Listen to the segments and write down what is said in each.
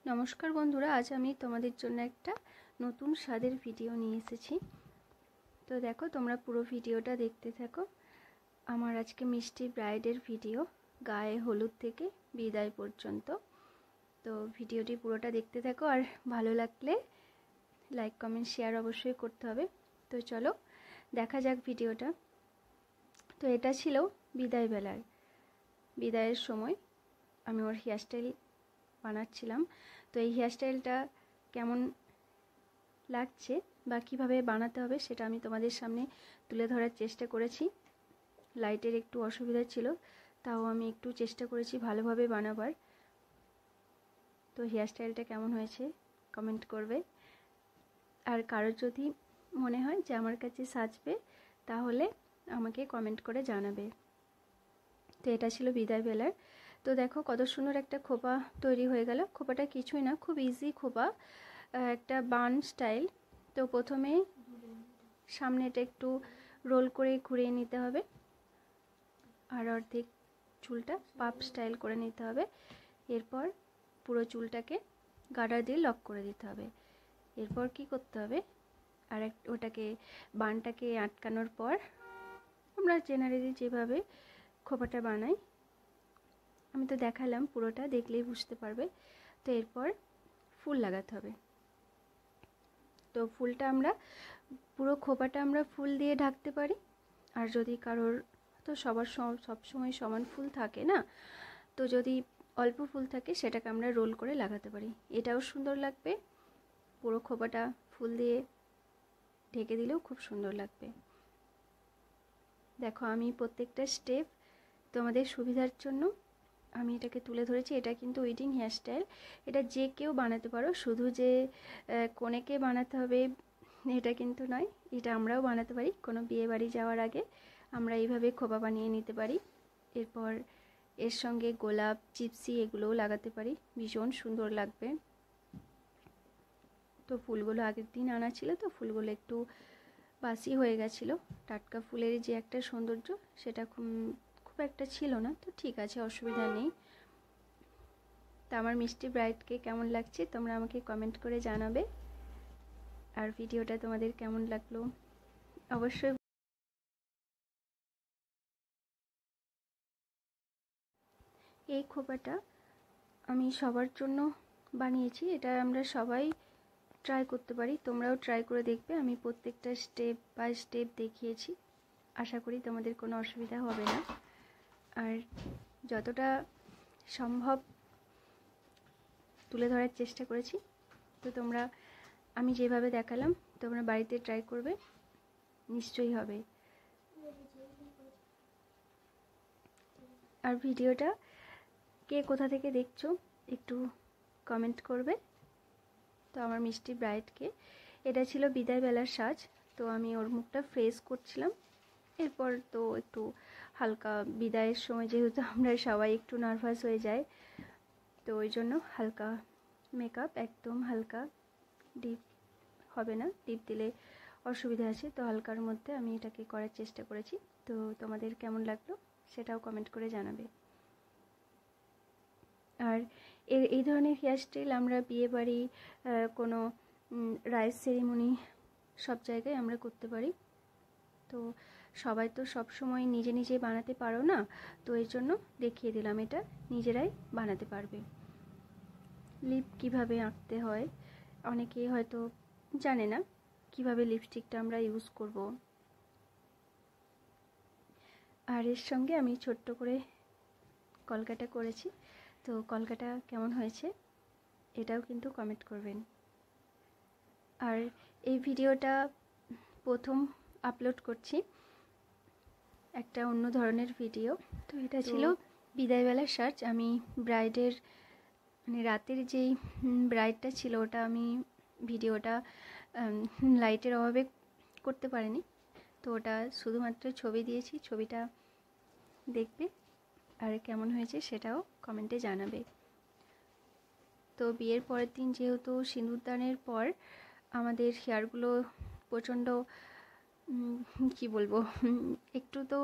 নমস্কার বন্ধুরা, আজ আমি তোমাদের জন্য একটা নতুন স্বাদের ভিডিও নিয়ে এসেছি। তো দেখো, তোমরা পুরো ভিডিওটা দেখতে থাকো। আমার আজকে মিষ্টি ব্রাইডের ভিডিও, গায়ে হলুদ থেকে বিদায় পর্যন্ত। তো ভিডিওটি পুরোটা দেখতে থাকো, আর ভালো লাগলে লাইক কমেন্ট শেয়ার অবশ্যই করতে হবে। তো চলো দেখা যাক ভিডিওটা। তো এটা ছিল বিদায়ের সময় আমি ওর হেয়ারস্টাইল বানাচ্ছিলাম। তো এই হেয়ারস্টাইলটা কেমন লাগছে বা কীভাবে বানাতে হবে সেটা আমি তোমাদের সামনে তুলে ধরার চেষ্টা করেছি। লাইটের একটু অসুবিধা ছিল, তাও আমি একটু চেষ্টা করেছি ভালোভাবে বানাবার। তো হেয়ারস্টাইলটা কেমন হয়েছে কমেন্ট করবে, আর কারোর যদি মনে হয় যে আমার কাছে সাজবে তাহলে আমাকে কমেন্ট করে জানাবে। তো এটা ছিল বিদায়বেলার। তো দেখো কত সুন্দর একটা খোপা তৈরি হয়ে গেল। খোপাটা কিছুই না, খুব ইজি খোপা, একটা বান স্টাইল। তো প্রথমে সামনেটা একটু রোল করে ঘুরিয়ে নিতে হবে, আর অর্ধেক চুলটা পাপ স্টাইল করে নিতে হবে। এরপর পুরো চুলটাকে গার্ডার দিয়ে লক করে দিতে হবে। এরপর কি করতে হবে, আর ওটাকে বানটাকে আটকানোর পর আমরা জেনারেলি যেভাবে খোপাটা বানাই, আমি তো দেখালাম, পুরোটা দেখলেই বুঝতে পারবে। তো এরপর ফুল লাগাতে হবে। তো ফুলটা আমরা পুরো খোপাটা আমরা ফুল দিয়ে ঢাকতে পারি, আর যদি কারোর, তো সবার সবসময় সমান ফুল থাকে না, তো যদি অল্প ফুল থাকে সেটাকে আমরা রোল করে লাগাতে পারি, এটাও সুন্দর লাগবে। পুরো খোপাটা ফুল দিয়ে ঢেকে দিলেও খুব সুন্দর লাগবে। দেখো আমি প্রত্যেকটা স্টেপ তোমাদের সুবিধার জন্য আমি এটাকে তুলে ধরেছি। এটা কিন্তু ওয়েডিং হেয়ারস্টাইল, এটা যে কেউ বানাতে পারো, শুধু যে কনেকে বানাতে হবে এটা কিন্তু নয়, এটা আমরাও বানাতে পারি। কোনো বিয়ে বাড়ি যাওয়ার আগে আমরা এইভাবে খোপা বানিয়ে নিতে পারি। এরপর এর সঙ্গে গোলাপ, জিপসি এগুলোও লাগাতে পারি, ভীষণ সুন্দর লাগবে। তো ফুলগুলো আগের দিন আনা ছিল, তো ফুলগুলো একটু বাসি হয়ে গেছিলো। টাটকা ফুলের যে একটা সৌন্দর্য সেটা খুব একটা ছিল না, তো ঠিক আছে, অসুবিধা নেই। তা আমার মিষ্টি ব্রাইডকে কেমন লাগছে তোমরা আমাকে কমেন্ট করে জানাবে, আর ভিডিওটা তোমাদের কেমন লাগলো অবশ্যই। এই খোপাটা আমি সবার জন্য বানিয়েছি, এটা আমরা সবাই ট্রাই করতে পারি, তোমরাও ট্রাই করে দেখবে। আমি প্রত্যেকটা স্টেপ বাই স্টেপ দেখিয়েছি, আশা করি তোমাদের কোনো অসুবিধা হবে না, আর যতটা সম্ভব তুলে ধরার চেষ্টা করেছি। তো তোমরা আমি যেভাবে দেখালাম তোমরা বাড়িতে ট্রাই করবে, নিশ্চয়ই হবে। আর ভিডিওটা কে কোথা থেকে দেখছো একটু কমেন্ট করবে। তো আমার মিষ্টি ব্রাইডকে, এটা ছিল বিদায়বেলার সাজ। তো আমি ওর মুখটা ফ্রেশ করছিলাম। এরপর তো একটু হালকা, বিদায়ের সময় যেহেতু আমরা সবাই একটু নার্ভাস হয়ে যাই, তো ওই জন্য হালকা মেকআপ, একদম হালকা, ডিপ হবে না, ডিপ দিলে অসুবিধা আছে। তো হালকার মধ্যে আমি এটাকে করার চেষ্টা করেছি। তো তোমাদের কেমন লাগলো সেটাও কমেন্ট করে জানাবে। আর এই ধরনের হেয়ারস্টাইল আমরা বিয়েবাড়ি, কোনো রাইস সেরিমনি, সব জায়গায় আমরা করতে পারি। তো সবাই তো সব সময় নিজে নিজে বানাতে পারো না, তো এর জন্য দেখিয়ে দিলাম, এটা নিজেরাই বানাতে পারবে। লিপ কিভাবে আঁকতে হয় অনেকেই হয়তো জানে না, কিভাবে লিপস্টিকটা আমরা ইউজ করব। আর এর সঙ্গে আমি ছোট্ট করে কলকাটা করেছি। তো কলকাটা কেমন হয়েছে এটাও কিন্তু কমেন্ট করবেন। আর এই ভিডিওটা প্রথম আপলোড করছি, একটা অন্য ধরনের ভিডিও। তো এটা ছিল বিদায়বেলার সাজ। আমি ব্রাইডের, মানে রাতের যেই ব্রাইডটা ছিল ওটা আমি ভিডিওটা লাইটের অভাবে করতে পারিনি, তো ওটা শুধুমাত্র ছবি দিয়েছি, ছবিটা দেখবে আর কেমন হয়েছে সেটাও কমেন্টে জানাবে। তো বিয়ের পরের দিন যেহেতু সিঁদুরদানের পর আমাদের হেয়ারগুলো প্রচণ্ড, কি বলবো, একটু তো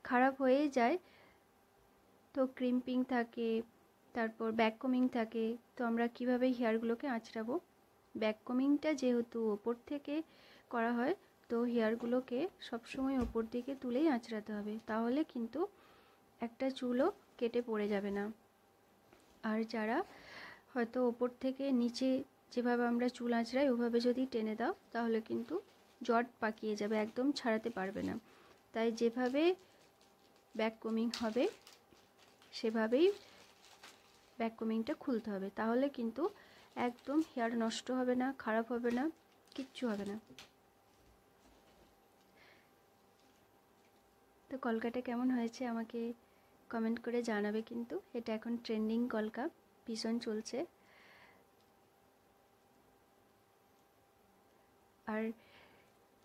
খারাপ হয়ে যায়, তো ক্রিম্পিং থাকে, তারপর ব্যাক কমিং থাকে। তো আমরা কীভাবে হেয়ারগুলোকে আঁচড়াবো, ব্যাক কমিংটা যেহেতু ওপর থেকে করা হয়, তো হেয়ারগুলোকে সবসময় ওপর দিকে তুলেই আঁচড়াতে হবে, তাহলে কিন্তু একটা চুলও কেটে পড়ে যাবে না। আর যারা হয়তো ওপর থেকে নিচে যেভাবে আমরা চুল আঁচড়াই ওভাবে যদি টেনে দাও, তাহলে কিন্তু জট পাকিয়ে যাবে, একদম ছাড়াতে পারবে না। তাই যেভাবে ব্যাক কমিং হবে সেভাবেই ব্যাক কমিংটা খুলতে হবে, তাহলে কিন্তু একদম হেয়ার নষ্ট হবে না, খারাপ হবে না, কিচ্ছু হবে না। তো কলকাটা কেমন হয়েছে আমাকে কমেন্ট করে জানাবে। কিন্তু এটা এখন ট্রেন্ডিং কলকা, ভীষণ চলছে। আর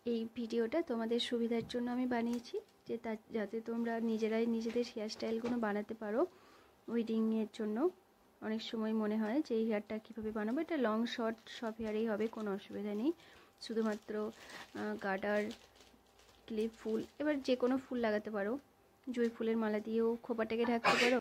এই ভিডিওটা তোমাদের সুবিধার জন্য আমি বানিয়েছি, যে যাতে তোমরা নিজেরাই নিজেদের হেয়ার স্টাইলগুলো বানাতে পারো। উইডিংয়ের জন্য অনেক সময় মনে হয় যে এই হেয়ারটা কীভাবে বানাবো, এটা লং শর্ট সব হেয়ারেই হবে, কোনো অসুবিধা নেই। শুধুমাত্র গার্ডার, ক্লিপ ফুল, এবার যে কোনো ফুল লাগাতে পারো, জুঁই ফুলের মালা দিয়েও খোপাটাকে ঢাকতে পারো।